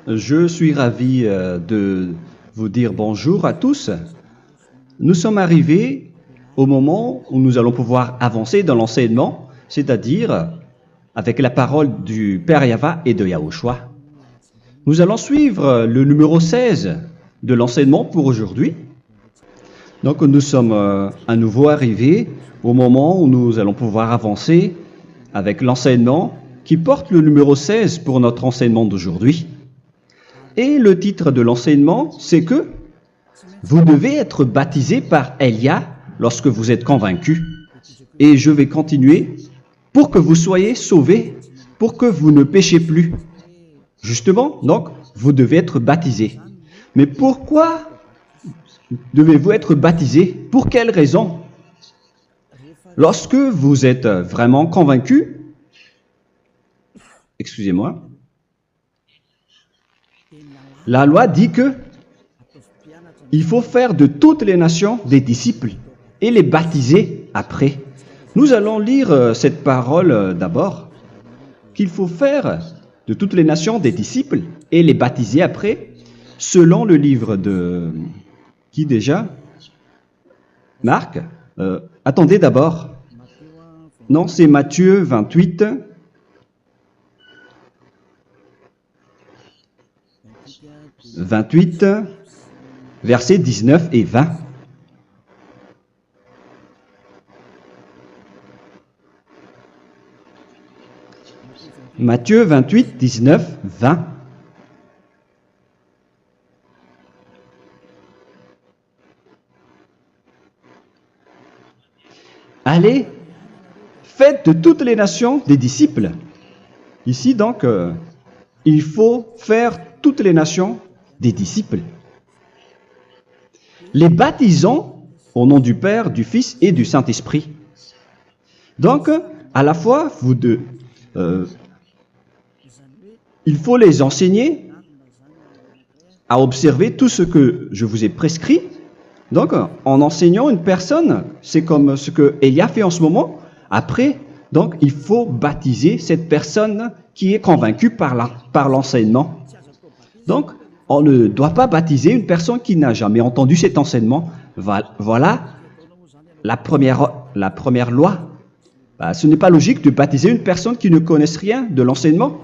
Je suis ravi de vous dire bonjour à tous. Nous sommes arrivés au moment où nous allons pouvoir avancer dans l'enseignement, c'est-à-dire avec la parole du Père Yava et de Yahushua. Nous allons suivre le numéro 16 de l'enseignement pour aujourd'hui. Donc nous sommes à nouveau arrivés au moment où nous allons pouvoir avancer avec l'enseignement qui porte le numéro 16 pour notre enseignement d'aujourd'hui. Et le titre de l'enseignement, c'est que vous devez être baptisé par Elia lorsque vous êtes convaincu. Et je vais continuer pour que vous soyez sauvés, pour que vous ne péchez plus. Justement, donc, vous devez être baptisé. Mais pourquoi devez-vous être baptisé? Pour quelle raison? Lorsque vous êtes vraiment convaincu, excusez-moi, la loi dit que il faut faire de toutes les nations des disciples et les baptiser après. Nous allons lire cette parole d'abord, qu'il faut faire de toutes les nations des disciples et les baptiser après, selon le livre de... Qui déjà? Marc? Attendez d'abord. Non, c'est Matthieu 28. Versets 19 et 20. Matthieu 28, 19, 20. Allez, faites de toutes les nations des disciples. Ici, donc, il faut faire toutes les nations des disciples. Les baptisons au nom du Père, du Fils et du Saint-Esprit. Donc, à la fois, il faut les enseigner à observer tout ce que je vous ai prescrit. Donc, en enseignant une personne, c'est comme ce que Elia fait en ce moment. Après, donc, il faut baptiser cette personne qui est convaincue par l'enseignement. Donc, on ne doit pas baptiser une personne qui n'a jamais entendu cet enseignement. Voilà la première loi. Ce n'est pas logique de baptiser une personne qui ne connaisse rien de l'enseignement.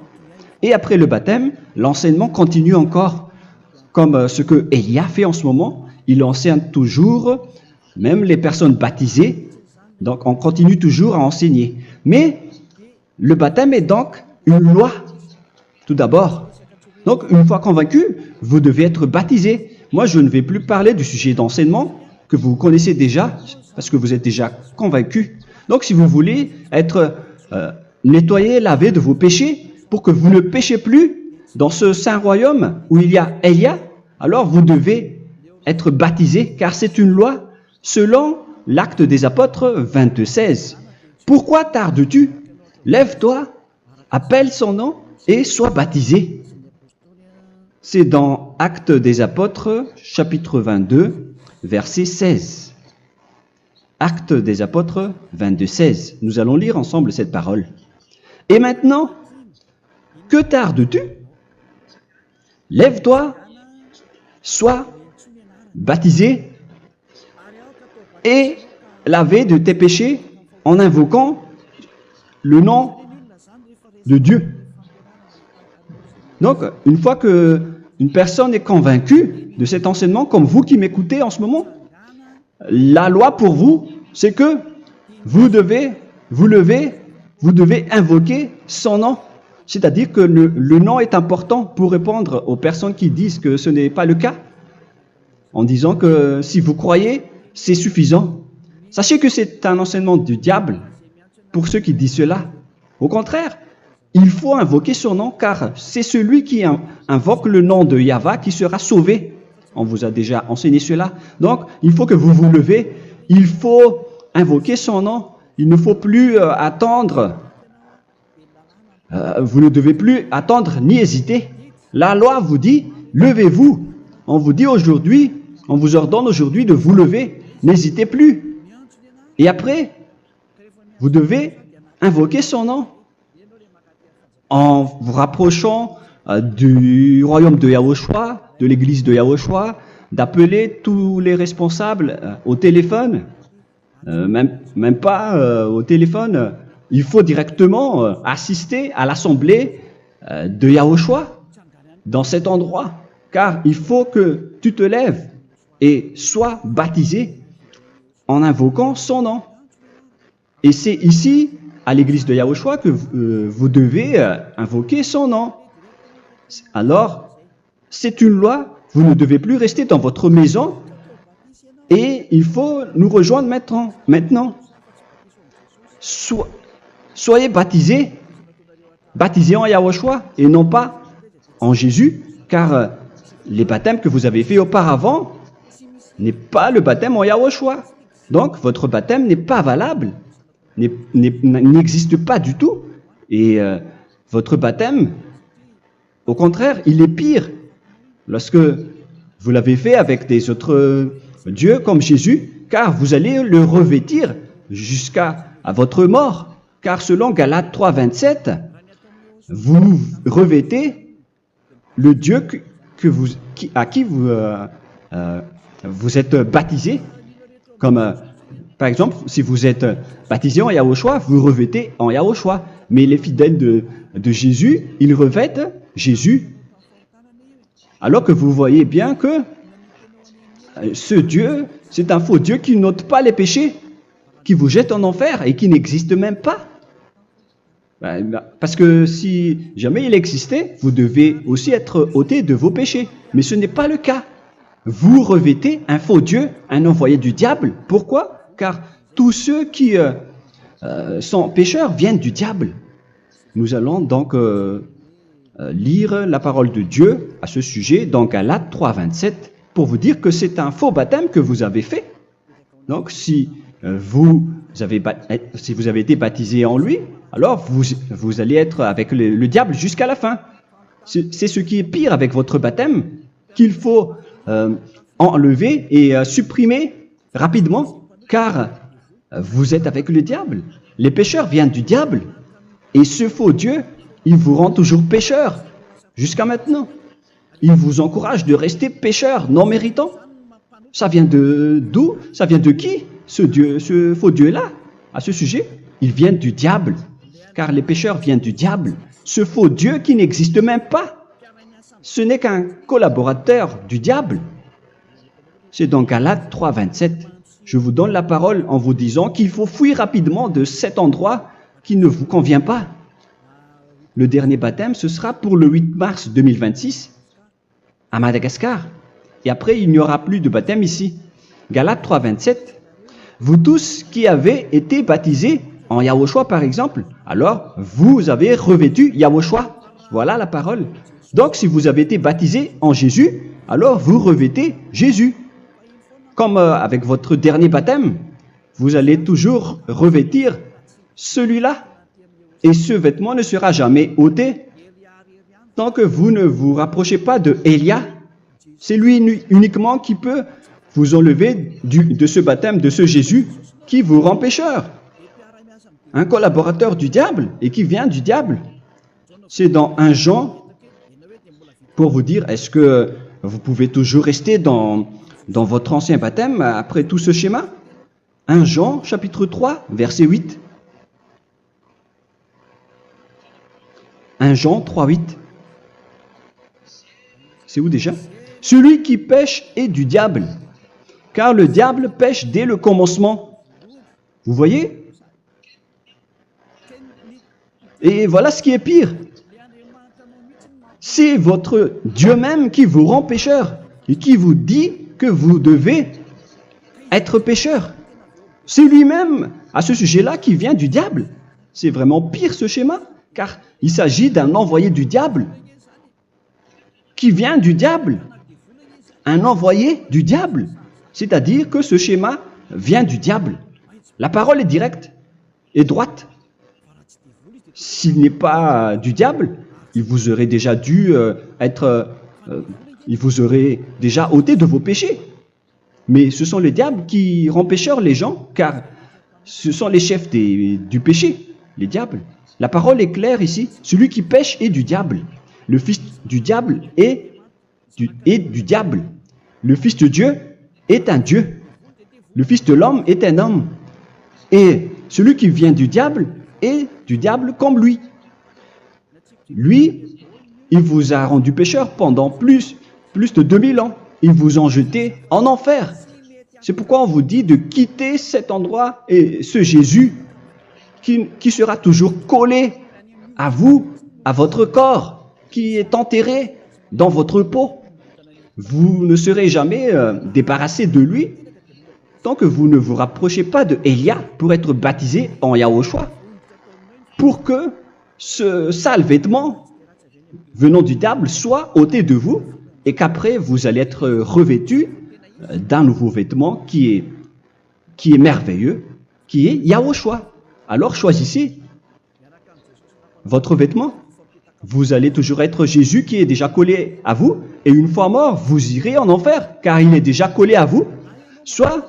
Et après le baptême, l'enseignement continue encore, comme ce que Elia fait en ce moment. Il enseigne toujours, même les personnes baptisées. Donc, on continue toujours à enseigner. Mais le baptême est donc une loi, tout d'abord. Donc, une fois convaincu, vous devez être baptisé. Moi, je ne vais plus parler du sujet d'enseignement que vous connaissez déjà, parce que vous êtes déjà convaincu. Donc, si vous voulez être nettoyé, lavé de vos péchés, pour que vous ne péchez plus dans ce saint royaume où il y a Elia, alors vous devez être baptisé, car c'est une loi selon l'Acte des Apôtres 22:16. Pourquoi tardes-tu? Lève-toi, appelle son nom et sois baptisé. C'est dans Actes des Apôtres, chapitre 22, verset 16. Actes des Apôtres 22:16. Nous allons lire ensemble cette parole. Et maintenant, que tardes-tu? Lève-toi, sois baptisé et lavé de tes péchés en invoquant le nom de Dieu. Donc, une fois qu'une personne est convaincue de cet enseignement, comme vous qui m'écoutez en ce moment, la loi pour vous, c'est que vous devez invoquer son nom. C'est-à-dire que le nom est important pour répondre aux personnes qui disent que ce n'est pas le cas, en disant que si vous croyez, c'est suffisant. Sachez que c'est un enseignement du diable pour ceux qui disent cela. Au contraire, il faut invoquer son nom, car c'est celui qui invoque le nom de Yahva qui sera sauvé. On vous a déjà enseigné cela. Donc, il faut que vous vous levez, il faut invoquer son nom. Il ne faut plus attendre. Vous ne devez plus attendre ni hésiter. La loi vous dit, levez-vous. On vous dit aujourd'hui, on vous ordonne aujourd'hui de vous lever. N'hésitez plus. Et après, vous devez invoquer son nom en vous rapprochant du royaume de Yahushua, de l'église de Yahushua, d'appeler tous les responsables au téléphone, même pas au téléphone. Il faut directement assister à l'assemblée de Yahushua dans cet endroit, car il faut que tu te lèves et sois baptisé en invoquant son nom. Et c'est ici, à l'église de Yahushua, que vous devez invoquer son nom. Alors, c'est une loi, vous ne devez plus rester dans votre maison et il faut nous rejoindre maintenant. Soyez baptisés en Yahushua et non pas en Jésus, car les baptêmes que vous avez faits auparavant n'est pas le baptême en Yahushua. Donc, votre baptême n'est pas valable, n'existe pas du tout. Et votre baptême, au contraire, il est pire. Lorsque vous l'avez fait avec des autres dieux comme Jésus, car vous allez le revêtir jusqu'à votre mort. Car selon Galates 3, 27, vous revêtez le Dieu à qui vous êtes baptisé. Comme par exemple, si vous êtes baptisé en Yahushua, vous revêtez en Yahushua. Mais les fidèles de Jésus, ils revêtent Jésus. Alors que vous voyez bien que ce Dieu, c'est un faux Dieu qui n'ôte pas les péchés, qui vous jette en enfer et qui n'existe même pas. Parce que si jamais il existait, vous devez aussi être ôté de vos péchés. Mais ce n'est pas le cas. Vous revêtez un faux Dieu, un envoyé du diable. Pourquoi? Car tous ceux qui sont pécheurs viennent du diable. Nous allons donc lire la parole de Dieu à ce sujet dans Galates 3, 27 pour vous dire que c'est un faux baptême que vous avez fait. Donc si vous avez été baptisé en lui, alors vous allez être avec le diable jusqu'à la fin. C'est ce qui est pire avec votre baptême qu'il faut enlever et supprimer rapidement, car vous êtes avec le diable. Les pécheurs viennent du diable et ce faux Dieu, il vous rend toujours pécheur jusqu'à maintenant. Il vous encourage de rester pécheur non méritant. Ça vient d'où? Ça vient de qui? Ce faux Dieu-là, à ce sujet, ils viennent du diable, car les pécheurs viennent du diable. Ce faux Dieu qui n'existe même pas, ce n'est qu'un collaborateur du diable. C'est dans Galates 3, 27. Je vous donne la parole en vous disant qu'il faut fuir rapidement de cet endroit qui ne vous convient pas. Le dernier baptême, ce sera pour le 8 mars 2026 à Madagascar. Et après, il n'y aura plus de baptême ici. Galates 3, 27. Vous tous qui avez été baptisés en Yahushua, par exemple, alors vous avez revêtu Yahushua. Voilà la parole. Donc, si vous avez été baptisés en Jésus, alors vous revêtez Jésus. Comme avec votre dernier baptême, vous allez toujours revêtir celui-là. Et ce vêtement ne sera jamais ôté tant que vous ne vous rapprochez pas de Élia. C'est lui uniquement qui peut vous enlever de ce baptême, de ce Jésus qui vous rend pécheur. Un collaborateur du diable et qui vient du diable. C'est dans 1 Jean, pour vous dire, est-ce que vous pouvez toujours rester dans votre ancien baptême après tout ce schéma? 1 Jean, chapitre 3, verset 8. 1 Jean 3, 8. C'est où déjà? Celui qui pêche est du diable, car le diable pêche dès le commencement. Vous voyez? Et voilà ce qui est pire. C'est votre Dieu même qui vous rend pécheur et qui vous dit que vous devez être pécheur. C'est lui-même, à ce sujet-là, qui vient du diable. C'est vraiment pire ce schéma, car il s'agit d'un envoyé du diable qui vient du diable. Un envoyé du diable. C'est-à-dire que ce schéma vient du diable. La parole est directe et droite. S'il n'est pas du diable, il vous aurait déjà dû il vous aurait déjà ôté de vos péchés. Mais ce sont les diables qui rendent pécheurs les gens, car ce sont les chefs du péché, les diables. La parole est claire ici. Celui qui pêche est du diable. le fils du diable est du diable. Le fils de Dieu est un Dieu. Le fils de l'homme est un homme. Et celui qui vient du diable est du diable comme lui. Lui, il vous a rendu pécheur pendant plus de 2000 ans. Il vous a jeté en enfer. C'est pourquoi on vous dit de quitter cet endroit et ce Jésus qui sera toujours collé à vous, à votre corps, qui est enterré dans votre peau. Vous ne serez jamais débarrassé de lui tant que vous ne vous rapprochez pas de Élia pour être baptisé en Yahushua, pour que ce sale vêtement venant du diable soit ôté de vous et qu'après vous allez être revêtu d'un nouveau vêtement qui est merveilleux, qui est Yahushua. Alors choisissez votre vêtement. Vous allez toujours être Jésus qui est déjà collé à vous, et une fois mort, vous irez en enfer, car il est déjà collé à vous. Soit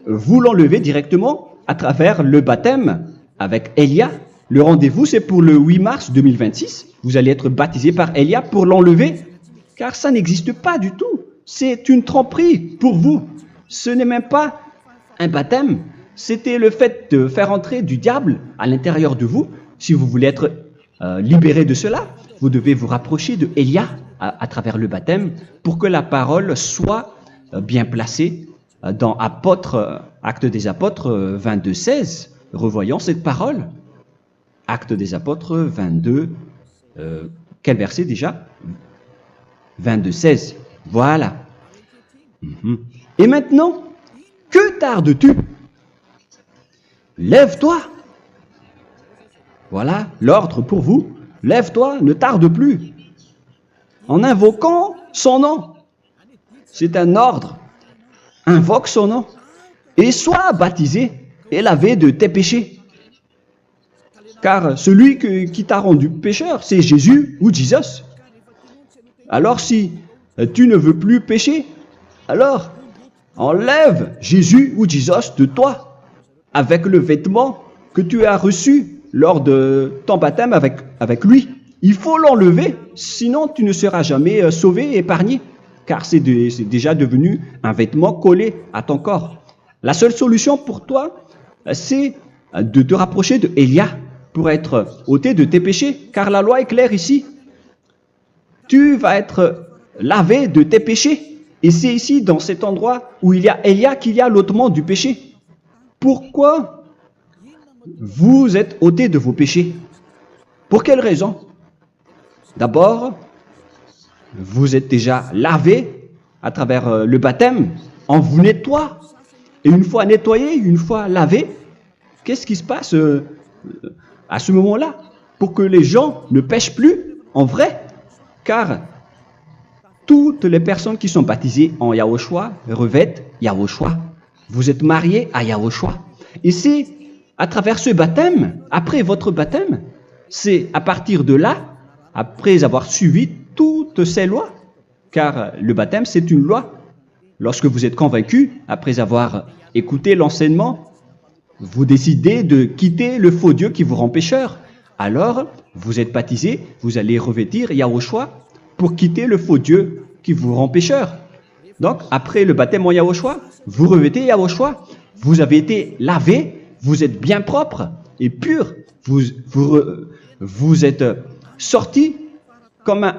vous l'enlevez directement à travers le baptême avec Élia. Le rendez-vous, c'est pour le 8 mars 2026. Vous allez être baptisé par Élia pour l'enlever, car ça n'existe pas du tout. C'est une tromperie pour vous. Ce n'est même pas un baptême. C'était le fait de faire entrer du diable à l'intérieur de vous. Si vous voulez être libéré de cela, vous devez vous rapprocher de Élia à travers le baptême pour que la parole soit bien placée dans Actes des Apôtres 22:16. Revoyons cette parole. Actes des Apôtres 22, quel verset déjà? 22:16. Voilà. Et maintenant, que tardes-tu? Lève-toi. Voilà l'ordre pour vous. Lève-toi, ne tarde plus. En invoquant son nom. C'est un ordre. Invoque son nom. Et sois baptisé et lavé de tes péchés. Car celui qui t'a rendu pécheur, c'est Jésus ou Jesus. Alors si tu ne veux plus pécher, alors enlève Jésus ou Jesus de toi avec le vêtement que tu as reçu lors de ton baptême avec lui. Il faut l'enlever, sinon tu ne seras jamais sauvé, épargné, car c'est déjà devenu un vêtement collé à ton corps. La seule solution pour toi, c'est de te rapprocher de Élia pour être ôté de tes péchés, car la loi est claire ici. Tu vas être lavé de tes péchés. Et c'est ici, dans cet endroit où il y a Élia, qu'il y a l'ôtement du péché. Pourquoi vous êtes ôté de vos péchés? Pour quelle raison? D'abord, vous êtes déjà lavé à travers le baptême. On vous nettoie. Et une fois nettoyé, une fois lavé, qu'est-ce qui se passe à ce moment-là? Pour que les gens ne pêchent plus en vrai. Car toutes les personnes qui sont baptisées en Yahushua revêtent Yahushua. Vous êtes mariés à Yahushua. Et c'est à travers ce baptême, après votre baptême, c'est à partir de là, après avoir suivi toutes ces lois, car le baptême c'est une loi. Lorsque vous êtes convaincu, après avoir écouté l'enseignement, vous décidez de quitter le faux Dieu qui vous rend pécheur. Alors, vous êtes baptisé, vous allez revêtir Yahushua pour quitter le faux Dieu qui vous rend pécheur. Donc, après le baptême en Yahushua, vous revêtez Yahushua. Vous avez été lavé, vous êtes bien propre et pur. Vous êtes sorti comme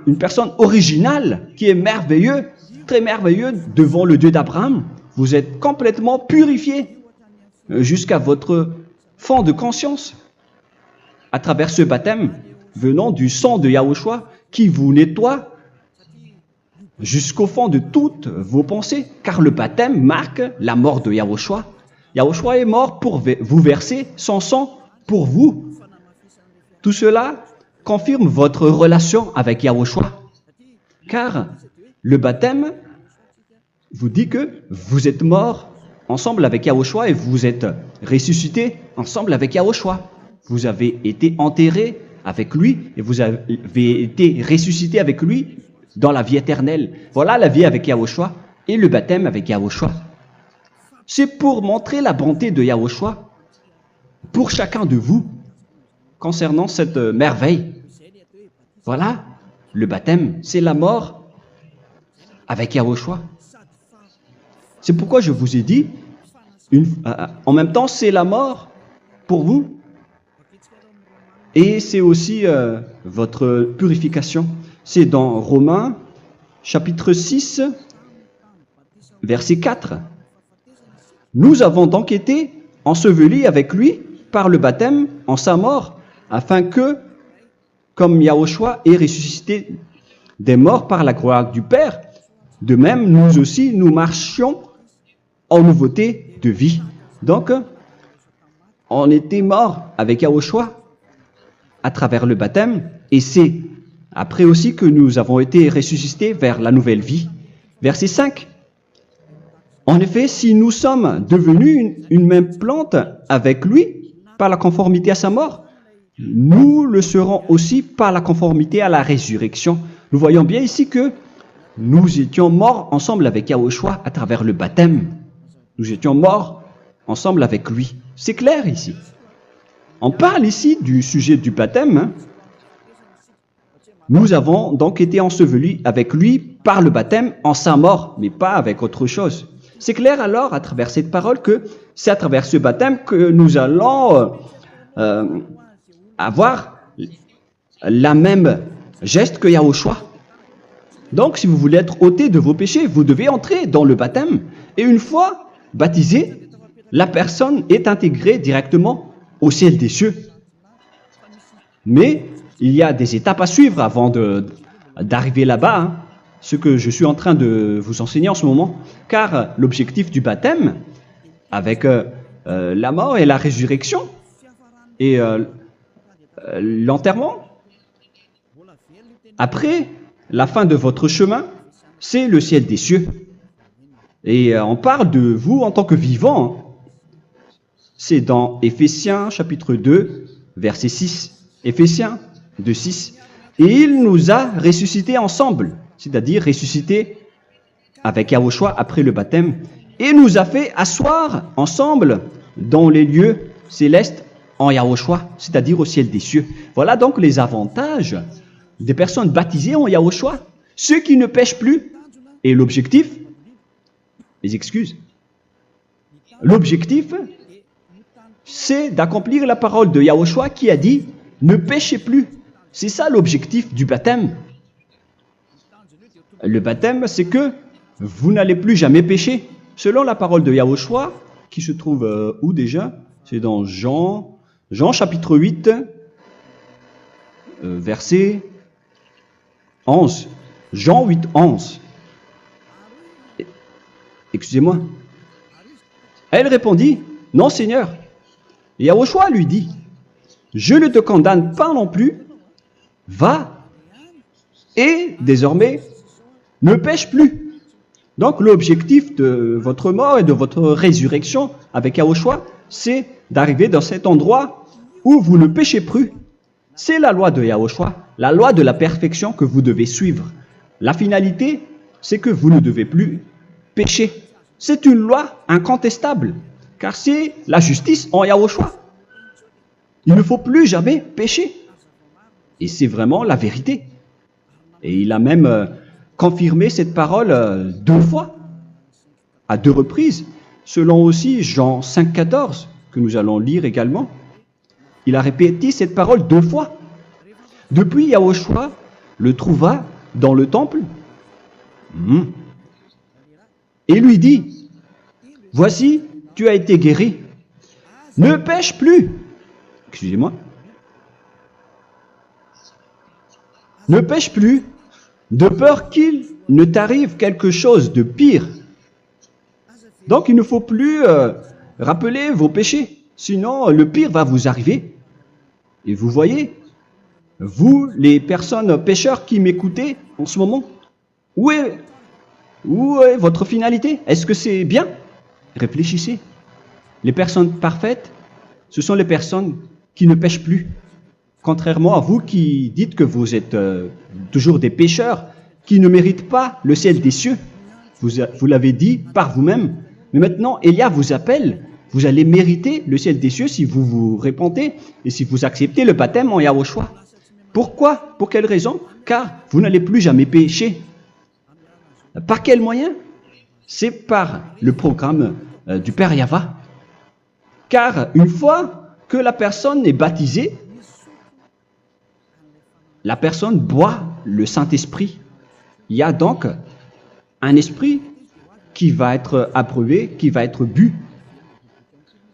une personne originale qui est merveilleux, très merveilleux devant le Dieu d'Abraham. Vous êtes complètement purifié jusqu'à votre fond de conscience à travers ce baptême venant du sang de Yahushua qui vous nettoie jusqu'au fond de toutes vos pensées, car le baptême marque la mort de Yahushua. Yahushua est mort pour vous verser son sang pour vous. Tout cela confirme votre relation avec Yahushua, car le baptême vous dit que vous êtes mort ensemble avec Yahushua et vous êtes ressuscité ensemble avec Yahushua. Vous avez été enterré avec lui et vous avez été ressuscité avec lui dans la vie éternelle. Voilà la vie avec Yahushua et le baptême avec Yahushua. C'est pour montrer la bonté de Yahushua pour chacun de vous concernant cette merveille. Voilà le baptême, c'est la mort avec Yahushua. C'est pourquoi je vous ai dit, en même temps, c'est la mort pour vous et c'est aussi votre purification. C'est dans Romains, chapitre 6, verset 4. Nous avons donc été ensevelis avec lui par le baptême en sa mort, afin que, comme Yahushua est ressuscité des morts par la gloire du Père, de même, nous aussi, nous marchions en nouveauté de vie. Donc, on était morts avec Yahushua à travers le baptême, et c'est après aussi que nous avons été ressuscités vers la nouvelle vie. Verset 5. En effet, si nous sommes devenus une même plante avec lui par la conformité à sa mort, nous le serons aussi par la conformité à la résurrection. Nous voyons bien ici que nous étions morts ensemble avec Yahushua à travers le baptême. Nous étions morts ensemble avec lui. C'est clair ici. On parle ici du sujet du baptême. Nous avons donc été ensevelis avec lui par le baptême en sa mort, mais pas avec autre chose. C'est clair alors à travers cette parole que c'est à travers ce baptême que nous allons avoir la même geste que Yahushua. Donc si vous voulez être ôté de vos péchés, vous devez entrer dans le baptême. Et une fois baptisé, la personne est intégrée directement au ciel des cieux. Mais il y a des étapes à suivre avant d'arriver là-bas, hein, ce que je suis en train de vous enseigner en ce moment, car l'objectif du baptême, avec la mort et la résurrection, et l'enterrement, après la fin de votre chemin, c'est le ciel des cieux. Et on parle de vous en tant que vivant. C'est dans Éphésiens chapitre 2, verset 6. Éphésiens 2, 6. Et il nous a ressuscités ensemble, c'est-à-dire ressuscités avec Yahushua après le baptême, et nous a fait asseoir ensemble dans les lieux célestes en Yahushua, c'est-à-dire au ciel des cieux. Voilà donc les avantages des personnes baptisées en Yahushua, ceux qui ne pêchent plus. Et l'objectif, les excuses, l'objectif, c'est d'accomplir la parole de Yahushua qui a dit « Ne péchez plus ». C'est ça l'objectif du baptême. Le baptême, c'est que vous n'allez plus jamais pécher. Selon la parole de Yahushua, qui se trouve où déjà? C'est dans Jean chapitre 8, verset 11. Jean 8, 11. Excusez-moi. Elle répondit, « Non, Seigneur. » Et Yahushua lui dit, « Je ne te condamne pas non plus. Va et désormais ne pêche plus. » Donc l'objectif de votre mort et de votre résurrection avec Yahushua, c'est d'arriver dans cet endroit où vous ne péchez plus. C'est la loi de Yahushua, la loi de la perfection que vous devez suivre. La finalité, c'est que vous ne devez plus pécher. C'est une loi incontestable, car c'est la justice en Yahushua. Il ne faut plus jamais pécher. Et c'est vraiment la vérité. Et il a même confirmé cette parole 2 fois, à 2 reprises, selon aussi Jean 5, 14, que nous allons lire également. Il a répété cette parole 2 fois. Depuis, Yahushua le trouva dans le temple et lui dit, « Voici, tu as été guéri. Ne pêche plus. » Excusez-moi. Ne pêche plus, de peur qu'il ne t'arrive quelque chose de pire. Donc il ne faut plus rappeler vos péchés, sinon le pire va vous arriver. Et vous voyez, vous, les personnes pécheurs qui m'écoutez en ce moment, où est votre finalité? Est-ce que c'est bien? Réfléchissez. Les personnes parfaites, ce sont les personnes qui ne pêchent plus. Contrairement à vous qui dites que vous êtes toujours des pécheurs qui ne méritent pas le ciel des cieux. Vous l'avez dit par vous-même. Mais maintenant, Élia vous appelle. Vous allez mériter le ciel des cieux si vous vous repentez et si vous acceptez le baptême en Yahushua. Pourquoi? Pour quelle raison? Car vous n'allez plus jamais pécher. Par quel moyen? C'est par le programme du Père Yahva. Car une fois que la personne est baptisée, la personne boit le Saint-Esprit. Il y a donc un esprit qui va être approuvé, qui va être bu,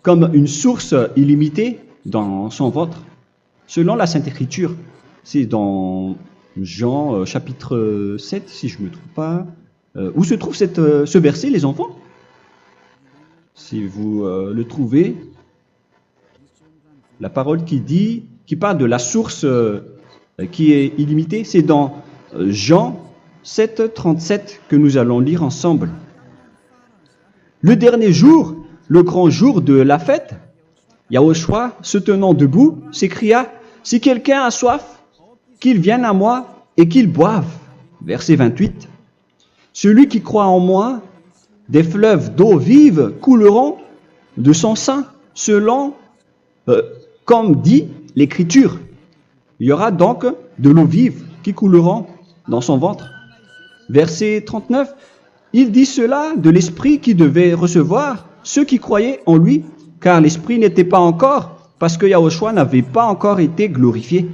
comme une source illimitée dans son ventre, selon la Sainte Écriture. C'est dans Jean chapitre 7, si je ne me trompe pas. Où se trouve ce verset, les enfants? Si vous le trouvez, la parole qui parle de la source qui est illimitée, c'est dans Jean 7, 37 que nous allons lire ensemble. Le dernier jour, le grand jour de la fête, Yahushua, se tenant debout, s'écria, « Si quelqu'un a soif, qu'il vienne à moi et qu'il boive. » Verset 28. « Celui qui croit en moi, des fleuves d'eau vive couleront de son sein, selon, comme dit l'Écriture. » Il y aura donc de l'eau vive qui couleront dans son ventre. Verset 39. Il dit cela de l'Esprit qui devait recevoir ceux qui croyaient en lui, car l'Esprit n'était pas encore, parce que Yahushua n'avait pas encore été glorifié.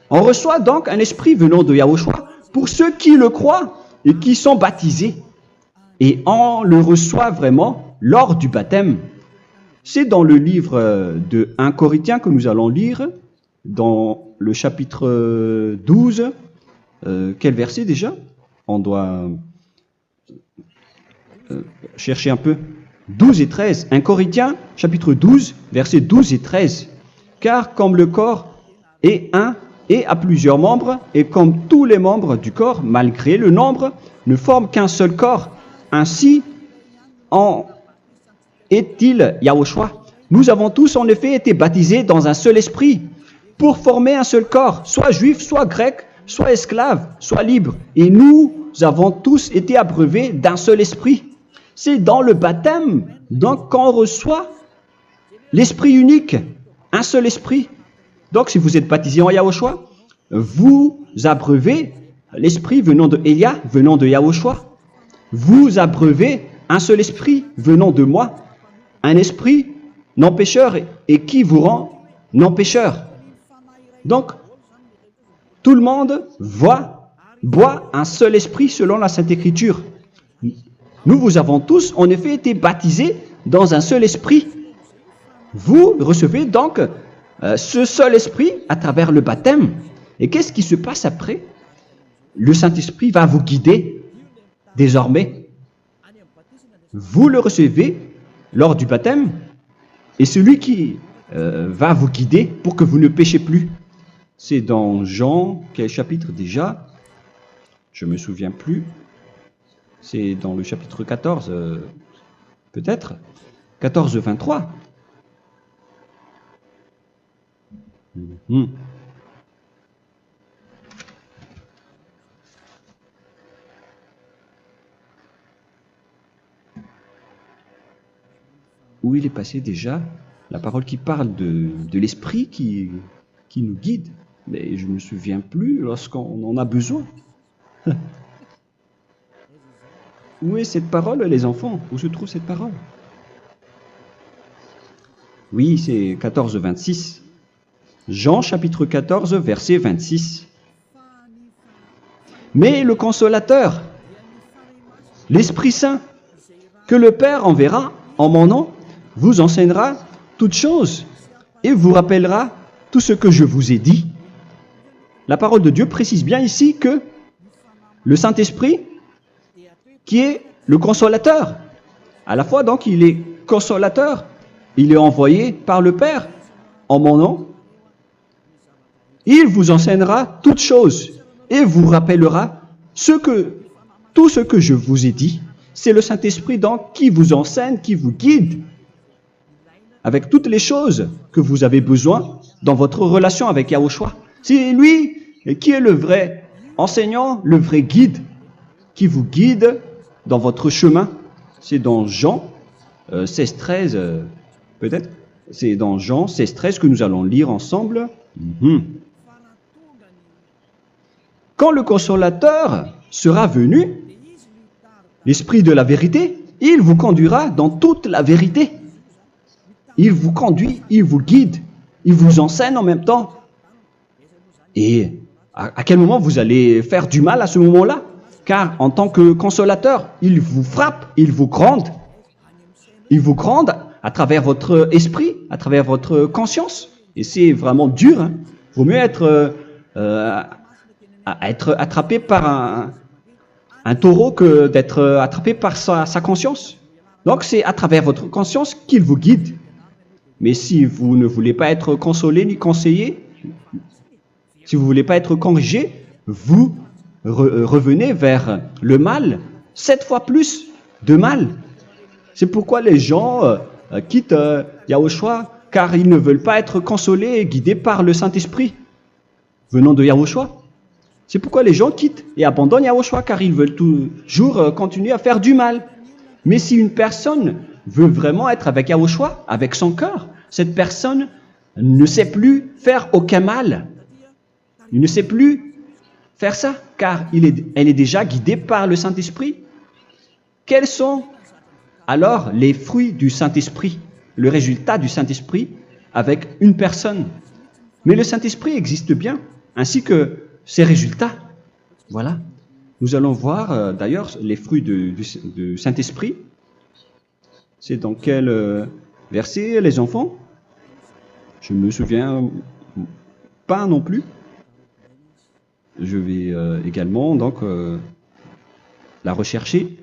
On reçoit donc un Esprit venant de Yahushua pour ceux qui le croient et qui sont baptisés. Et on le reçoit vraiment lors du baptême. C'est dans le livre de 1 Corinthiens que nous allons lire, dans le chapitre 12. Quel verset déjà? On doit chercher un peu. 12 et 13. 1 Corinthiens, chapitre 12, versets 12 et 13. Car comme le corps est un et a plusieurs membres, et comme tous les membres du corps, malgré le nombre, ne forment qu'un seul corps, ainsi en est-il Yahushua. Nous avons tous en effet été baptisés dans un seul esprit, pour former un seul corps, soit juif, soit grec, soit esclave, soit libre. Et nous avons tous été abreuvés d'un seul esprit. C'est dans le baptême, donc qu'on reçoit l'esprit unique, un seul esprit. Donc si vous êtes baptisé en Yahushua, vous abreuvez l'esprit venant de Elia, venant de Yahushua. Vous abreuvez un seul esprit venant de moi, un esprit non pécheur et qui vous rend non pécheur. Donc, tout le monde boit un seul esprit selon la Sainte Écriture. Nous avons tous en effet été baptisés dans un seul esprit. Vous recevez donc ce seul esprit à travers le baptême. Et qu'est-ce qui se passe après? Le Saint-Esprit va vous guider désormais. Vous le recevez lors du baptême et celui qui va vous guider pour que vous ne péchez plus. C'est dans Jean, quel chapitre déjà? Je ne me souviens plus. C'est dans le chapitre 14, peut-être 14, 23. Où il est passé déjà? La parole qui parle de l'esprit qui nous guide. Mais je ne me souviens plus lorsqu'on en a besoin. Où est cette parole, les enfants? Où se trouve cette parole? Oui, c'est 14, 26. Jean chapitre 14, verset 26. Mais le consolateur, l'Esprit Saint, que le Père enverra en mon nom, vous enseignera toutes choses et vous rappellera tout ce que je vous ai dit. La parole de Dieu précise bien ici que le Saint-Esprit, qui est le consolateur, à la fois donc il est consolateur, il est envoyé par le Père en mon nom, il vous enseignera toutes choses et vous rappellera tout ce que je vous ai dit. C'est le Saint-Esprit donc qui vous enseigne, qui vous guide avec toutes les choses que vous avez besoin dans votre relation avec Yahushua. C'est lui qui est le vrai enseignant, le vrai guide, qui vous guide dans votre chemin. C'est dans Jean 16, 13, peut-être. C'est dans Jean 16, 13 que nous allons lire ensemble. quand le consolateur sera venu, l'Esprit de la vérité, il vous conduira dans toute la vérité. Il vous conduit, il vous guide, il vous enseigne en même temps. Et à quel moment vous allez faire du mal à ce moment-là? Car en tant que consolateur, il vous frappe, il vous gronde. Il vous gronde à travers votre esprit, à travers votre conscience. Et c'est vraiment dur. Hein. Vaut mieux être attrapé par un taureau que d'être attrapé par sa conscience. Donc c'est à travers votre conscience qu'il vous guide. Mais si vous ne voulez pas être consolé ni conseillé, si vous ne voulez pas être corrigé, vous revenez vers le mal, 7 fois plus de mal. C'est pourquoi les gens quittent Yahushua, car ils ne veulent pas être consolés et guidés par le Saint-Esprit venant de Yahushua. C'est pourquoi les gens quittent et abandonnent Yahushua, car ils veulent toujours continuer à faire du mal. Mais si une personne veut vraiment être avec Yahushua, avec son cœur, cette personne ne sait plus faire aucun mal. Il ne sait plus faire ça, car elle est déjà guidée par le Saint-Esprit. Quels sont alors les fruits du Saint-Esprit, le résultat du Saint-Esprit avec une personne? Mais le Saint-Esprit existe bien, ainsi que ses résultats. Voilà. Nous allons voir d'ailleurs les fruits du Saint-Esprit. C'est dans quel verset, les enfants? Je ne me souviens pas non plus. Je vais également donc la rechercher.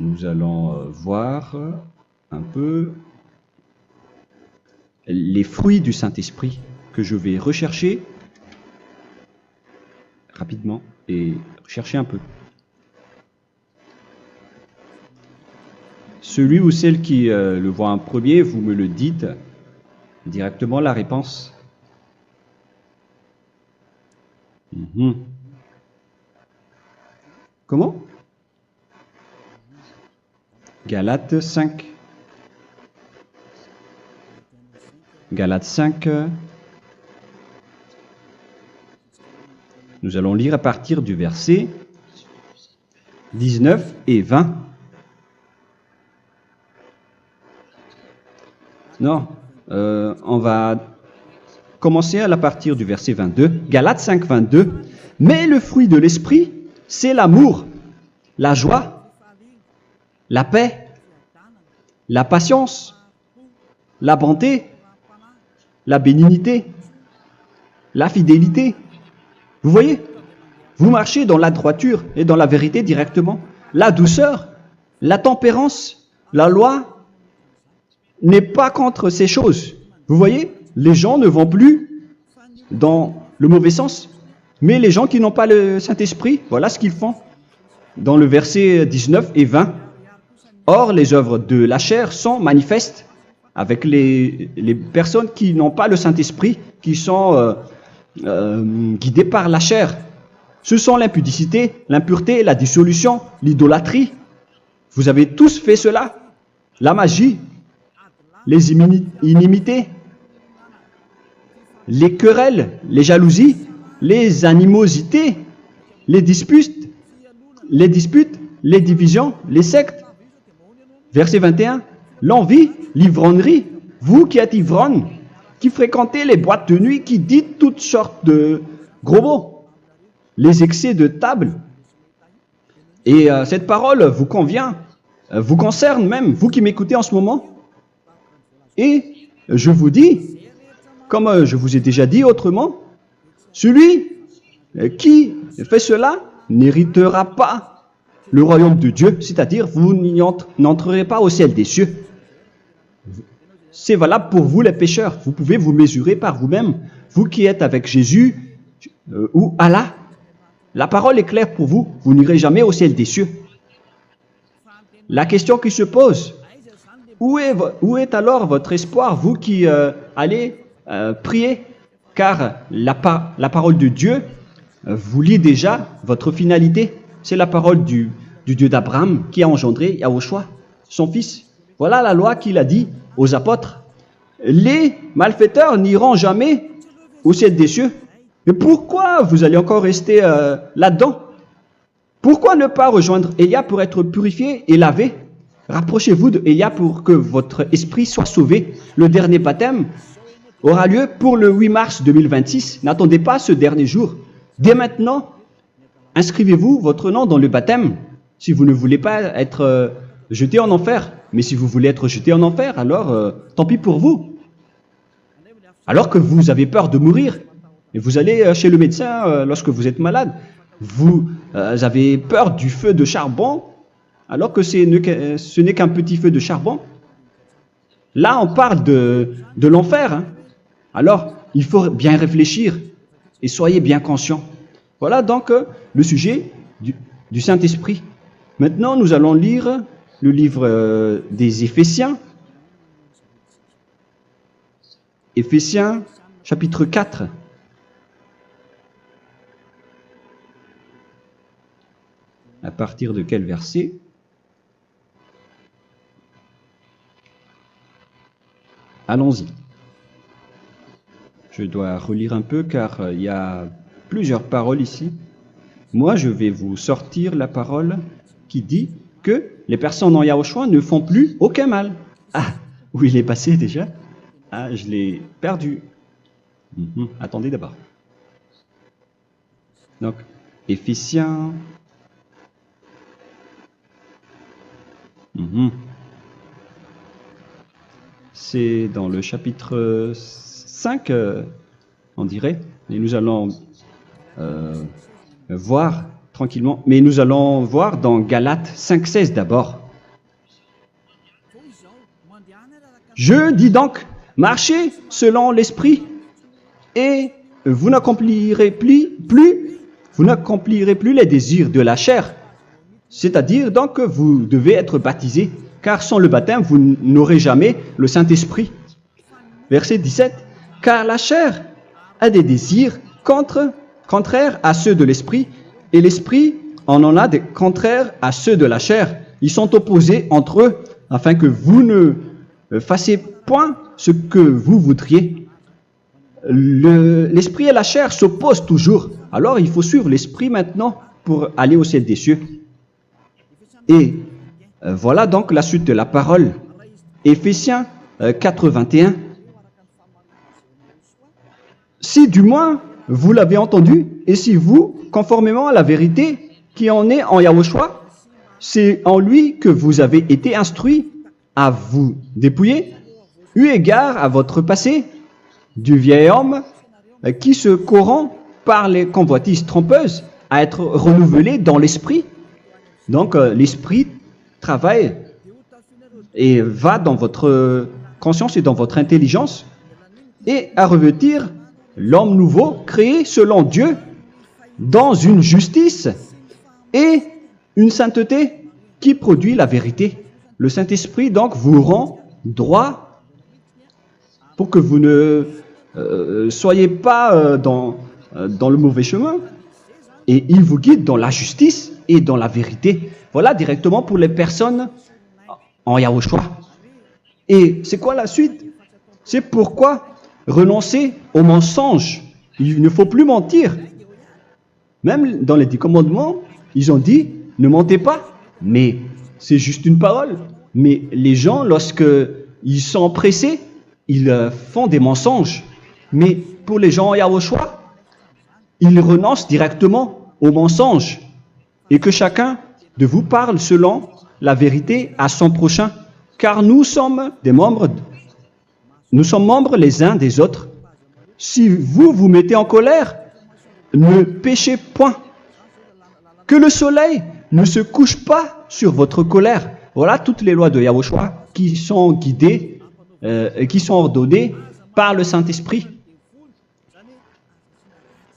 Nous allons voir un peu les fruits du Saint-Esprit que je vais rechercher rapidement et rechercher un peu. Celui ou celle qui le voit en premier, vous me le dites directement la réponse. Comment? Galates 5. Galates 5. Nous allons lire à partir du verset 19 et 20. Non, on va commencer à partir du verset 22. Galates 5, 22. Mais le fruit de l'esprit, c'est l'amour, la joie, la paix, la patience, la bonté, la bénignité, la fidélité. Vous voyez? Vous marchez dans la droiture et dans la vérité directement. La douceur, la tempérance, la loi n'est pas contre ces choses. Vous voyez? Les gens ne vont plus dans le mauvais sens. Mais les gens qui n'ont pas le Saint-Esprit, voilà ce qu'ils font. Dans le verset 19 et 20. Or, les œuvres de la chair sont manifestes avec les personnes qui n'ont pas le Saint-Esprit, qui sont guidées par la chair. Ce sont l'impudicité, l'impureté, la dissolution, l'idolâtrie. Vous avez tous fait cela. La magie, les inimités, les querelles, les jalousies, les animosités, les disputes, les divisions, les sectes. Verset 21, l'envie, l'ivrognerie, vous qui êtes ivrognes, qui fréquentez les boîtes de nuit, qui dites toutes sortes de gros mots, les excès de table. Et cette parole vous convient, vous concerne même, vous qui m'écoutez en ce moment. Et je vous dis, comme je vous ai déjà dit autrement, celui qui fait cela n'héritera pas le royaume de Dieu, c'est-à-dire vous n'entrerez pas au ciel des cieux. C'est valable pour vous les pécheurs. Vous pouvez vous mesurer par vous-même, vous qui êtes avec Jésus ou Allah. La parole est claire pour vous, vous n'irez jamais au ciel des cieux. La question qui se pose, où est alors votre espoir, vous qui allez prier? Car la parole de Dieu vous lit déjà votre finalité. C'est la parole du Dieu d'Abraham qui a engendré Yahushua, son fils. Voilà la loi qu'il a dit aux apôtres. Les malfaiteurs n'iront jamais au ciel des cieux. Mais pourquoi vous allez encore rester là-dedans? Pourquoi ne pas rejoindre Élia pour être purifié et lavé? Rapprochez-vous d'Élia pour que votre esprit soit sauvé. Le dernier baptême aura lieu pour le 8 mars 2026. N'attendez pas ce dernier jour. Dès maintenant, inscrivez-vous votre nom dans le baptême si vous ne voulez pas être jeté en enfer. Mais si vous voulez être jeté en enfer, alors tant pis pour vous. Alors que vous avez peur de mourir, et vous allez chez le médecin lorsque vous êtes malade, vous avez peur du feu de charbon, alors que ce n'est qu'un petit feu de charbon. Là, on parle de l'enfer. Hein. Alors, il faut bien réfléchir et soyez bien conscients. Voilà donc le sujet du Saint-Esprit. Maintenant, nous allons lire le livre des Éphésiens. Éphésiens, chapitre 4. À partir de quel verset? Allons-y. Je dois relire un peu car il y a plusieurs paroles ici. Moi, je vais vous sortir la parole qui dit que les personnes en Yahushua ne font plus aucun mal. Ah, où il est passé déjà? Ah, je l'ai perdu. Attendez d'abord. Donc, Éphésiens. C'est dans le chapitre 5, on dirait. Et nous allons voir tranquillement. Mais nous allons voir dans Galates 5,16 d'abord. Je dis donc, marchez selon l'esprit, et vous n'accomplirez plus les désirs de la chair. C'est-à-dire donc que vous devez être baptisé, car sans le baptême, vous n'aurez jamais le Saint-Esprit. Verset 17. Car la chair a des désirs contraires à ceux de l'esprit, et l'esprit en a des contraires à ceux de la chair. Ils sont opposés entre eux, afin que vous ne fassiez point ce que vous voudriez. L'esprit et la chair s'opposent toujours. Alors il faut suivre l'esprit maintenant pour aller au ciel des cieux. Et voilà donc la suite de la parole. Éphésiens 4:21. Si du moins vous l'avez entendu, et si vous, conformément à la vérité qui en est en Yahushua, c'est en lui que vous avez été instruits à vous dépouiller, eu égard à votre passé, du vieil homme qui se corrompt par les convoitises trompeuses, à être renouvelé dans l'esprit. Donc l'esprit travaille et va dans votre conscience et dans votre intelligence, et à revêtir l'homme nouveau créé selon Dieu dans une justice et une sainteté qui produit la vérité. Le Saint-Esprit donc vous rend droit pour que vous ne soyez pas dans le mauvais chemin, et il vous guide dans la justice et dans la vérité. Voilà directement pour les personnes en Yahushua. Et c'est quoi la suite? C'est pourquoi renoncer au mensonge. Il ne faut plus mentir. Même dans les 10 commandements, ils ont dit ne mentez pas. Mais c'est juste une parole. Mais les gens, lorsque ils sont pressés, ils font des mensonges. Mais pour les gens en Yahushua, ils renoncent directement au mensonge. Et que chacun de vous parle selon la vérité à son prochain. Car nous sommes membres les uns des autres. Si vous vous mettez en colère, ne péchez point. Que le soleil ne se couche pas sur votre colère. Voilà toutes les lois de Yahushua qui sont guidées et qui sont ordonnées par le Saint-Esprit.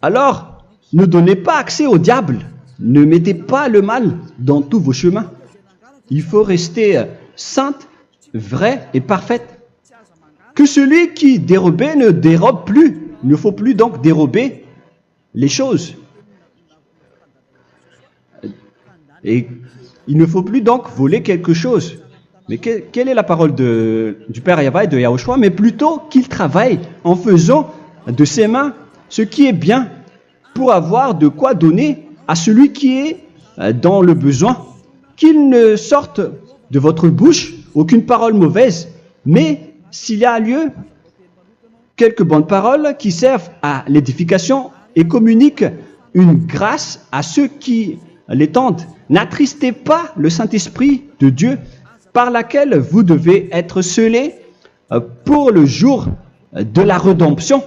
Alors, ne donnez pas accès au diable. Ne mettez pas le mal dans tous vos chemins. Il faut rester sainte, vraie et parfaite. Que celui qui dérobait ne dérobe plus. Il ne faut plus donc dérober les choses. Et il ne faut plus donc voler quelque chose. Mais quelle est la parole du Père Yahweh et de Yahushua? Mais plutôt qu'il travaille en faisant de ses mains ce qui est bien pour avoir de quoi donner à celui qui est dans le besoin. Qu'il ne sorte de votre bouche aucune parole mauvaise, mais s'il y a lieu, quelques bonnes paroles qui servent à l'édification et communiquent une grâce à ceux qui l'étendent. N'attristez pas le Saint-Esprit de Dieu par laquelle vous devez être scellés pour le jour de la rédemption.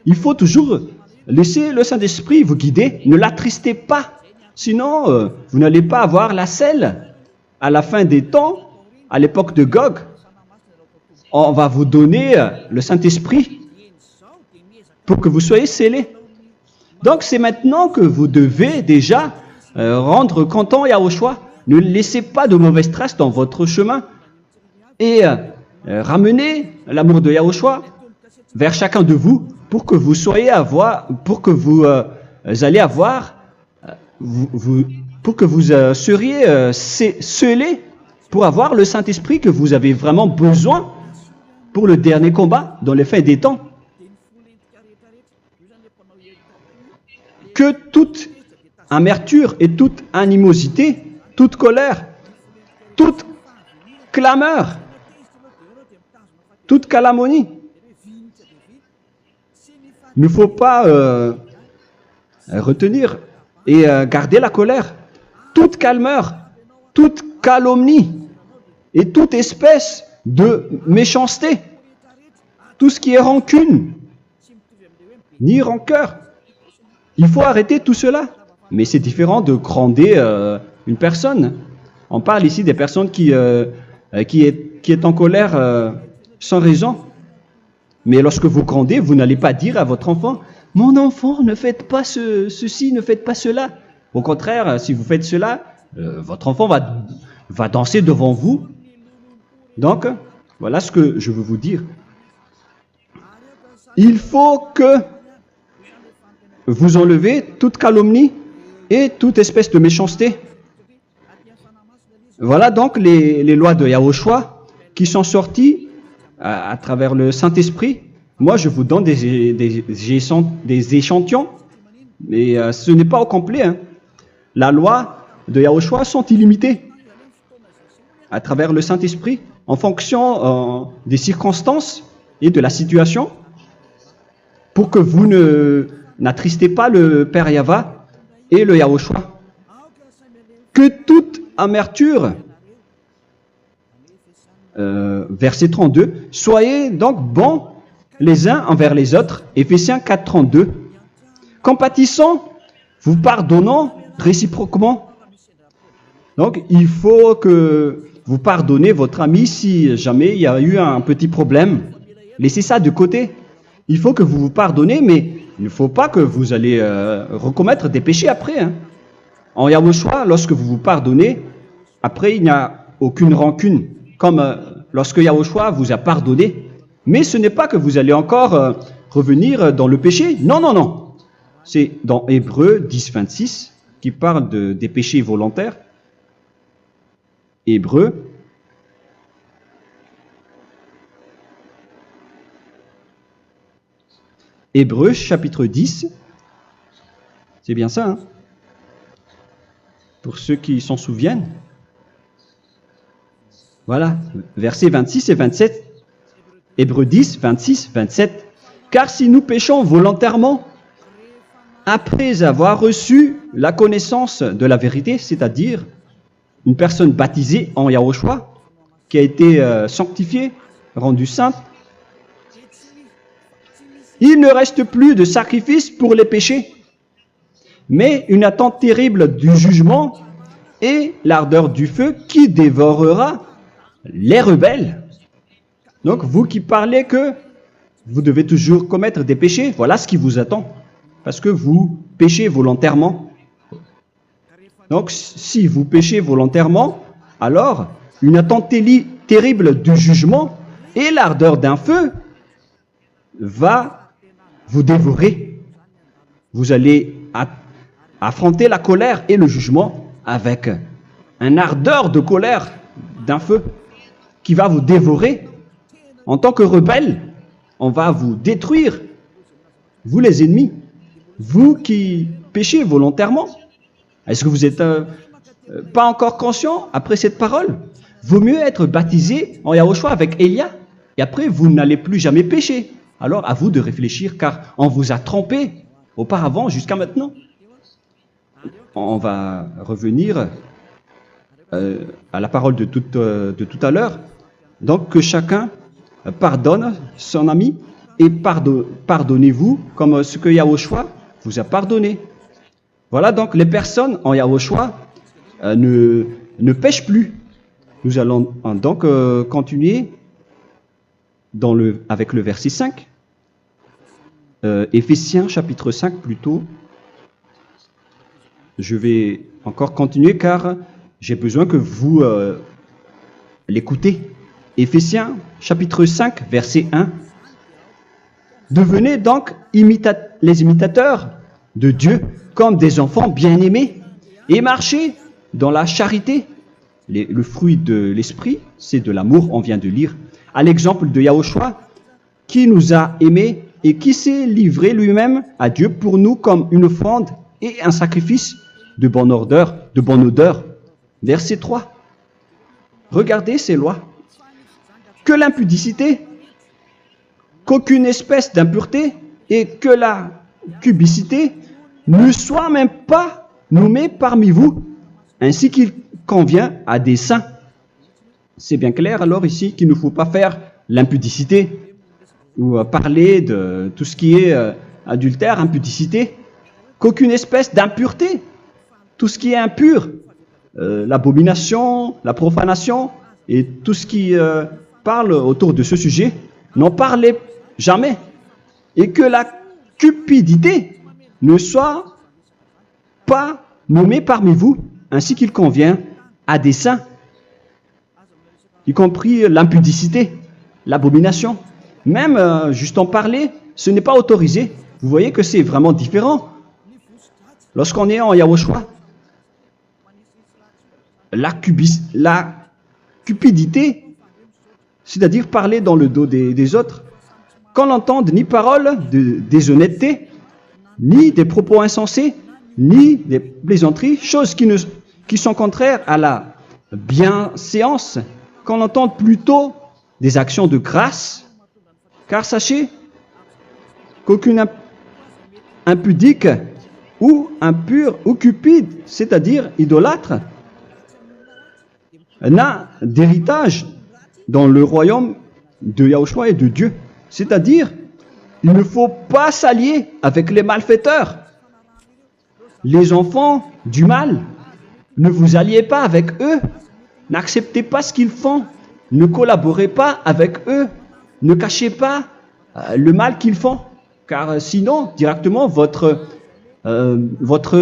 Il faut toujours laisser le Saint-Esprit vous guider. Ne l'attristez pas, sinon vous n'allez pas avoir la selle. À la fin des temps, à l'époque de Gog, on va vous donner le Saint-Esprit pour que vous soyez scellés. Donc c'est maintenant que vous devez déjà rendre content Yahushua. Ne laissez pas de mauvaises traces dans votre chemin et ramenez l'amour de Yahushua vers chacun de vous pour que vous soyez pour que vous seriez scellés pour avoir le Saint-Esprit que vous avez vraiment besoin pour le dernier combat dans les fins des temps. Que toute amertume et toute animosité, toute colère, toute clameur, toute calomnie, il ne faut pas retenir et garder la colère, toute calmeur, toute calomnie et toute espèce de méchanceté, tout ce qui est rancune, ni rancœur. Il faut arrêter tout cela. Mais c'est différent de gronder une personne. On parle ici des personnes qui est en colère sans raison. Mais lorsque vous grondez, vous n'allez pas dire à votre enfant « Mon enfant, ne faites pas ceci, ne faites pas cela ». Au contraire, si vous faites cela, votre enfant va danser devant vous. Donc, voilà ce que je veux vous dire. Il faut que vous enlevez toute calomnie et toute espèce de méchanceté. Voilà donc les lois de Yahushua qui sont sorties à travers le Saint-Esprit. Moi, je vous donne des échantillons, mais ce n'est pas au complet. Hein. La loi de Yahushua sont illimitées à travers le Saint-Esprit en fonction des circonstances et de la situation pour que vous n'attristez pas le Père Yahva et le Yahushua. Que toute amertume, verset 32, soyez donc bons les uns envers les autres, Éphésiens 4, 32, compatissant, vous pardonnant réciproquement. Donc, il faut que vous pardonnez votre ami si jamais il y a eu un petit problème. Laissez ça de côté. Il faut que vous vous pardonnez, mais il ne faut pas que vous allez recommettre des péchés après. Hein. En Yahushua, lorsque vous vous pardonnez, après il n'y a aucune rancune, comme lorsque Yahushua vous a pardonné. Mais ce n'est pas que vous allez encore revenir dans le péché. Non, non, non. C'est dans Hébreux 10, 26 qui parle des péchés volontaires. Hébreux. Hébreux chapitre 10. C'est bien ça, hein? Pour ceux qui s'en souviennent. Voilà, versets 26 et 27. Hébreux 10, 26, 27. Car si nous péchons volontairement, après avoir reçu la connaissance de la vérité, c'est-à-dire une personne baptisée en Yahushua, qui a été sanctifiée, rendue sainte, il ne reste plus de sacrifice pour les péchés, mais une attente terrible du jugement et l'ardeur du feu qui dévorera les rebelles. Donc, vous qui parlez que vous devez toujours commettre des péchés, voilà ce qui vous attend, parce que vous péchez volontairement. Donc, si vous péchez volontairement, alors une attente terrible du jugement et l'ardeur d'un feu va vous dévorer. Vous allez affronter la colère et le jugement avec un ardeur de colère d'un feu qui va vous dévorer. En tant que rebelle, on va vous détruire vous les ennemis, vous qui péchez volontairement. Est-ce que vous n'êtes pas encore conscient après cette parole? Vaut mieux être baptisé en Yahushua avec Elia, et après vous n'allez plus jamais pécher. Alors à vous de réfléchir, car on vous a trompé auparavant jusqu'à maintenant. On va revenir à la parole de tout à l'heure. Donc que chacun pardonne son ami et pardonnez-vous comme ce que Yahushua vous a pardonné. Voilà donc les personnes en Yahushua ne pêchent plus. Nous allons donc continuer avec le verset 5. Éphésiens chapitre 5 plutôt. Je vais encore continuer car j'ai besoin que vous l'écoutez. Éphésiens chapitre 5 verset 1. Devenez donc les imitateurs de Dieu comme des enfants bien-aimés et marchez dans la charité. Le fruit de l'esprit, c'est de l'amour, on vient de lire, à l'exemple de Yahushua qui nous a aimés et qui s'est livré lui-même à Dieu pour nous comme une offrande et un sacrifice de bonne odeur. Verset 3. Regardez ces lois. Que l'impudicité, qu'aucune espèce d'impureté et que la cubicité ne soit même pas nommée parmi vous, ainsi qu'il convient à des saints. C'est bien clair alors ici qu'il ne faut pas faire l'impudicité ou parler de tout ce qui est adultère, impudicité, qu'aucune espèce d'impureté, tout ce qui est impur, l'abomination, la profanation et tout ce qui parle autour de ce sujet, n'en parlez jamais. Et que la cupidité ne soit pas nommée parmi vous, ainsi qu'il convient à des saints, y compris l'impudicité, l'abomination. Même juste en parler, ce n'est pas autorisé. Vous voyez que c'est vraiment différent. Lorsqu'on est en Yahushua, la cupidité, c'est-à-dire parler dans le dos des autres, qu'on n'entende ni parole de déshonnêteté, ni des propos insensés, ni des plaisanteries, choses qui sont contraires à la bienséance, qu'on entende plutôt des actions de grâce, car sachez qu'aucune impudique ou impure ou cupide, c'est-à-dire idolâtre, n'a d'héritage dans le royaume de Yahushua et de Dieu. C'est-à-dire, il ne faut pas s'allier avec les malfaiteurs. Les enfants du mal, ne vous alliez pas avec eux. N'acceptez pas ce qu'ils font. Ne collaborez pas avec eux. Ne cachez pas le mal qu'ils font. Car sinon, directement, votre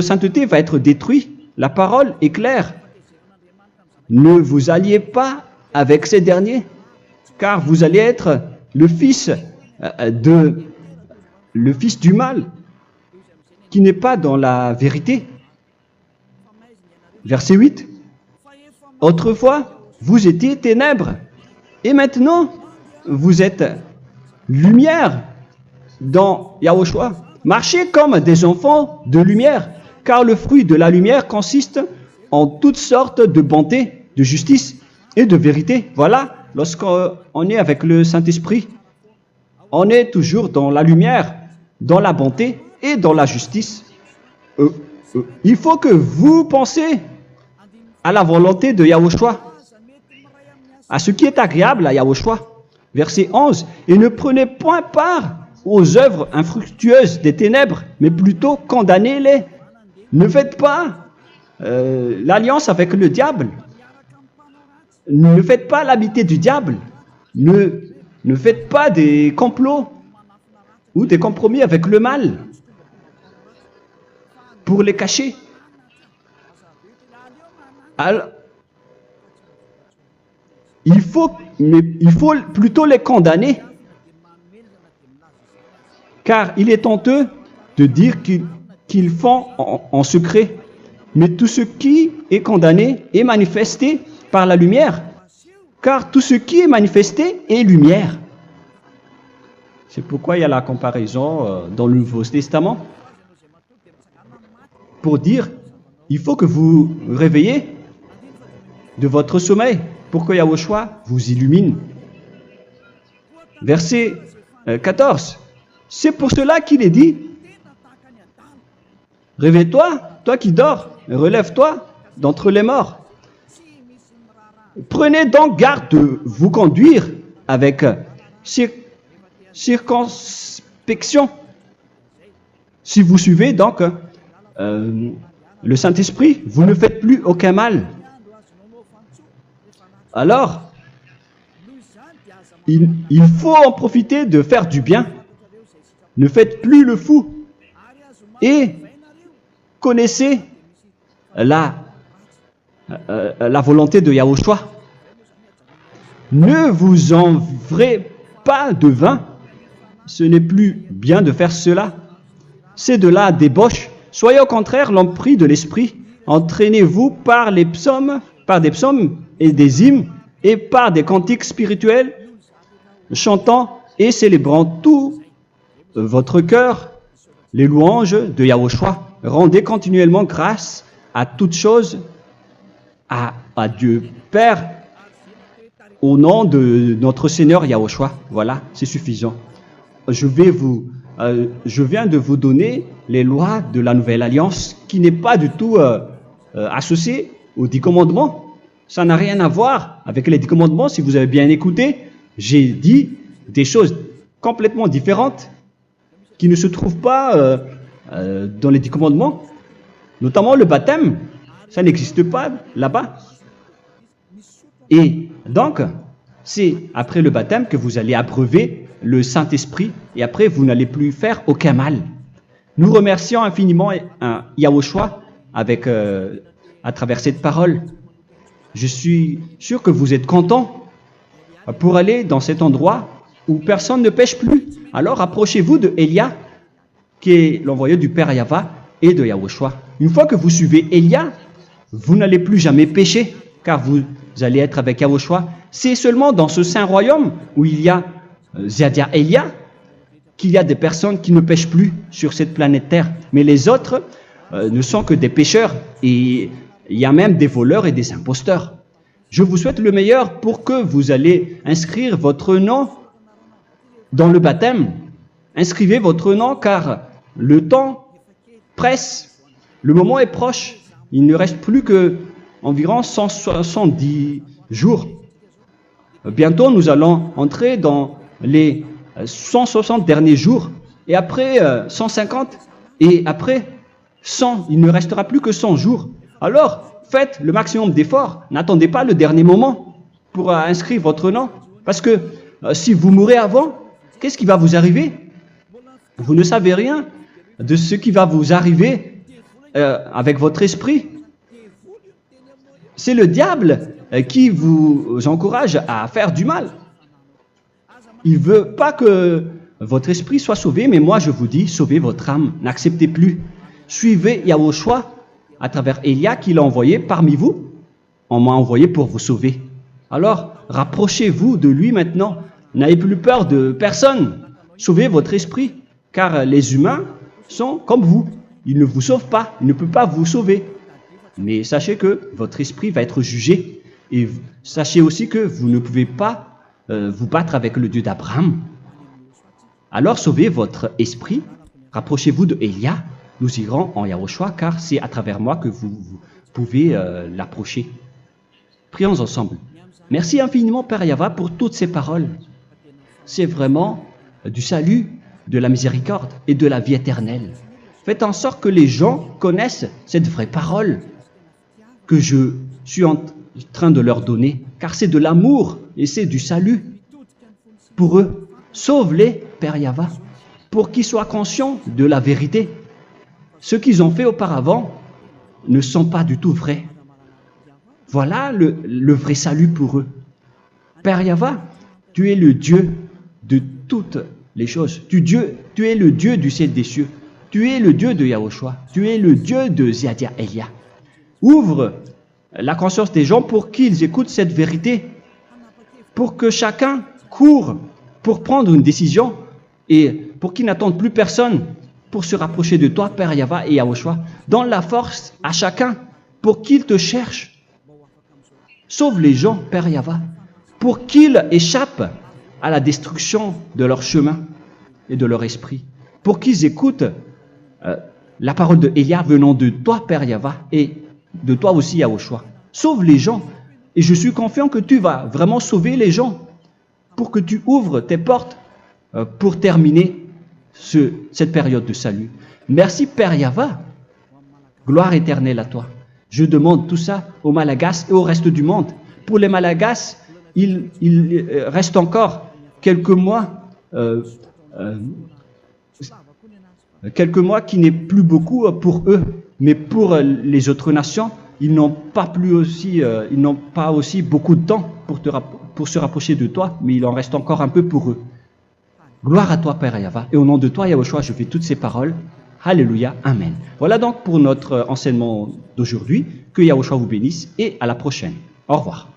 sainteté va être détruite. La parole est claire. Ne vous alliez pas avec ces derniers, car vous allez être le fils du mal, qui n'est pas dans la vérité. Verset 8. Autrefois, vous étiez ténèbres, et maintenant, vous êtes lumière dans Yahushua. Marchez comme des enfants de lumière, car le fruit de la lumière consiste en toutes sortes de bonté, de justice et de vérité. Voilà, lorsqu'on est avec le Saint-Esprit, on est toujours dans la lumière, dans la bonté et dans la justice. Il faut que vous pensiez à la volonté de Yahushua, à ce qui est agréable à Yahushua. Verset 11. Et ne prenez point part aux œuvres infructueuses des ténèbres, mais plutôt condamnez-les. Ne faites pas l'alliance avec le diable. Ne faites pas l'amitié du diable. Ne faites pas des complots ou des compromis avec le mal pour les cacher. Alors, il faut plutôt les condamner, car il est honteux de dire qu'ils font en secret. Mais tout ce qui est condamné est manifesté par la lumière, car tout ce qui est manifesté est lumière. C'est pourquoi il y a la comparaison dans le Nouveau Testament pour dire, il faut que vous réveillez de votre sommeil pour que Yahushua vous illumine. Verset 14. C'est pour cela qu'il est dit, réveille-toi, toi qui dors, relève-toi d'entre les morts. Prenez donc garde de vous conduire avec circonspection. Si vous suivez donc le Saint-Esprit, vous ne faites plus aucun mal. Alors, il faut en profiter de faire du bien. Ne faites plus le fou. Et connaissez la volonté de Yahushua. Ne vous envrez pas de vin. Ce n'est plus bien de faire cela. C'est de la débauche. Soyez au contraire l'empris de l'esprit. Entraînez-vous par des psaumes et des hymnes et par des cantiques spirituels, chantant et célébrant tout votre cœur les louanges de Yahushua. Rendez continuellement grâce à toutes choses à Dieu Père au nom de notre Seigneur Yahushua. Voilà, c'est suffisant. Je viens de vous donner les lois de la Nouvelle Alliance qui n'est pas du tout associée aux 10 commandements. Ça n'a rien à voir avec les 10 commandements. Si vous avez bien écouté, j'ai dit des choses complètement différentes qui ne se trouvent pas dans les 10 commandements. Notamment le baptême, ça n'existe pas là-bas. Et donc, c'est après le baptême que vous allez abreuver le Saint-Esprit et après vous n'allez plus faire aucun mal. Nous remercions infiniment Yahushua à travers cette parole. Je suis sûr que vous êtes contents pour aller dans cet endroit où personne ne pêche plus. Alors approchez-vous de Elia, qui est l'envoyé du Père Yahva et de Yahushua. Une fois que vous suivez Elia, vous n'allez plus jamais pécher, car vous allez être avec Yahushua. C'est seulement dans ce saint royaume où il y a Ziadia Elia qu'il y a des personnes qui ne pêchent plus sur cette planète Terre. Mais les autres ne sont que des pécheurs et il y a même des voleurs et des imposteurs. Je vous souhaite le meilleur pour que vous allez inscrire votre nom dans le baptême. Inscrivez votre nom car le temps presse, le moment est proche. Il ne reste plus que environ 170 jours. Bientôt, nous allons entrer dans les 160 derniers jours et après 150 et après 100. Il ne restera plus que 100 jours. Alors, faites le maximum d'efforts. N'attendez pas le dernier moment pour inscrire votre nom. Parce que si vous mourrez avant, qu'est-ce qui va vous arriver? Vous ne savez rien de ce qui va vous arriver avec votre esprit. C'est le diable qui vous encourage à faire du mal. Il ne veut pas que votre esprit soit sauvé, mais moi je vous dis, sauvez votre âme. N'acceptez plus. Suivez Yahushua à travers Elia qu'il a envoyé parmi vous. On m'a envoyé pour vous sauver. Alors, rapprochez-vous de lui maintenant. N'ayez plus peur de personne. Sauvez votre esprit, car les humains sont comme vous. Ils ne vous sauvent pas, ils ne peuvent pas vous sauver. Mais sachez que votre esprit va être jugé. Et sachez aussi que vous ne pouvez pas vous battre avec le Dieu d'Abraham. Alors sauvez votre esprit. Rapprochez-vous de Elia. Nous irons en Yahushua, car c'est à travers moi que vous pouvez l'approcher. Prions ensemble. Merci infiniment, Père Yahva, pour toutes ces paroles. C'est vraiment du salut, de la miséricorde et de la vie éternelle. Faites en sorte que les gens connaissent cette vraie parole que je suis en train de leur donner, car c'est de l'amour et c'est du salut pour eux. Sauve-les, Père Yahva, pour qu'ils soient conscients de la vérité. Ce qu'ils ont fait auparavant ne sont pas du tout vrais. Voilà le vrai salut pour eux. Père Yahva, tu es le Dieu de toutes les choses. Tu es le Dieu du ciel des cieux. Tu es le Dieu de Yahushua. Tu es le Dieu de Ziadia Elia. Ouvre la conscience des gens pour qu'ils écoutent cette vérité, pour que chacun court pour prendre une décision et pour qu'ils n'attendent plus personne pour se rapprocher de toi, Père Yahweh et Yahushua. Donne la force à chacun pour qu'ils te cherchent. Sauve les gens, Père Yahweh, pour qu'ils échappent à la destruction de leur chemin et de leur esprit, pour qu'ils écoutent la parole de Élia venant de toi, Père Yahweh, et de toi aussi, Yahushua. Sauve les gens, et je suis confiant que tu vas vraiment sauver les gens, pour que tu ouvres tes portes pour terminer cette période de salut. Merci, Père Yahweh. Gloire éternelle à toi. Je demande tout ça aux Malagasy et au reste du monde. Pour les Malagasy, il reste encore quelques mois qui n'est plus beaucoup pour eux, mais pour les autres nations, ils n'ont pas aussi beaucoup de temps pour se rapprocher de toi, mais il en reste encore un peu pour eux. Gloire à toi, Père Yahweh, et au nom de toi, Yahushua, je fais toutes ces paroles. Alléluia, Amen. Voilà donc pour notre enseignement d'aujourd'hui. Que Yahushua vous bénisse et à la prochaine. Au revoir.